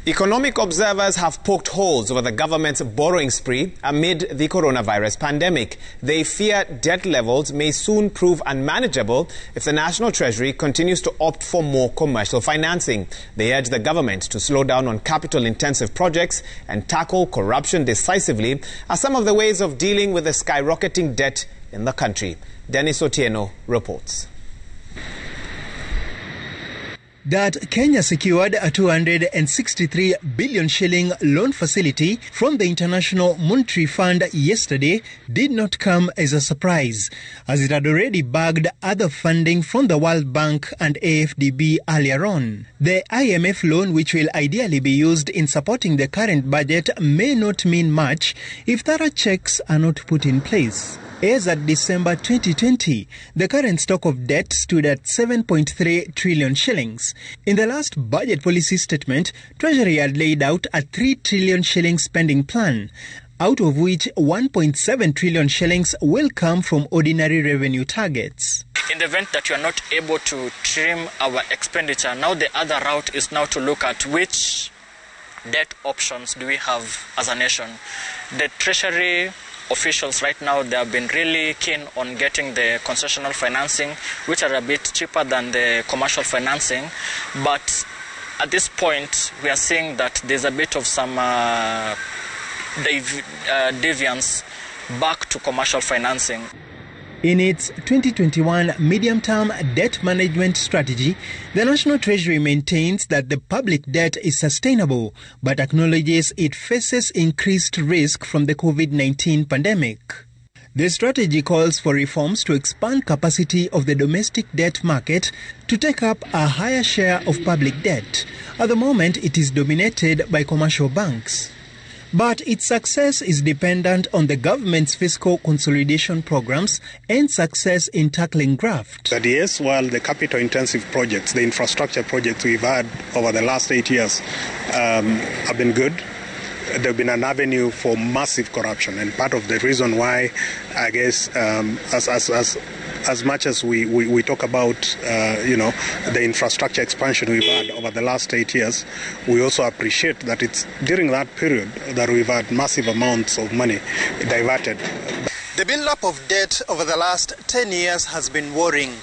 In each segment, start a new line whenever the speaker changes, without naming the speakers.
Economic observers have poked holes over the government's borrowing spree amid the coronavirus pandemic. They fear debt levels may soon prove unmanageable if the National Treasury continues to opt for more commercial financing. They urge the government to slow down on capital-intensive projects and tackle corruption decisively as some of the ways of dealing with the skyrocketing debt in the country. Dennis Otieno reports.
That Kenya secured a 263 billion shilling loan facility from the International Monetary Fund yesterday did not come as a surprise, as it had already bagged other funding from the World Bank and AFDB earlier on. The IMF loan, which will ideally be used in supporting the current budget, may not mean much if thorough checks are not put in place. As at December 2020, the current stock of debt stood at 7.3 trillion shillings. In the last budget policy statement, Treasury had laid out a 3 trillion shilling spending plan, out of which 1.7 trillion shillings will come from ordinary revenue targets.
In the event that you are not able to trim our expenditure, now the other route is now to look at which debt options do we have as a nation. The Treasury officials right now, they have been really keen on getting the concessional financing, which are a bit cheaper than the commercial financing. But at this point, we are seeing that there's a bit of some deviance back to commercial financing.
In its 2021 medium-term debt management strategy, the National Treasury maintains that the public debt is sustainable, but acknowledges it faces increased risk from the COVID-19 pandemic. The strategy calls for reforms to expand capacity of the domestic debt market to take up a higher share of public debt. At the moment, it is dominated by commercial banks. But its success is dependent on the government's fiscal consolidation programs and success in tackling graft.
That yes, while the capital-intensive projects, the infrastructure projects we've had over the last 8 years have been good, there have been an avenue for massive corruption. And part of the reason why, I guess, as much as we talk about, the infrastructure expansion we've had over the last 8 years, we also appreciate that it's during that period that we've had massive amounts of money diverted.
The build-up of debt over the last 10 years has been worrying,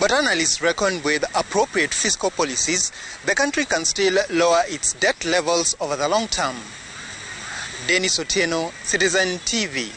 but analysts reckon with appropriate fiscal policies, the country can still lower its debt levels over the long term. Dennis Otieno, Citizen TV.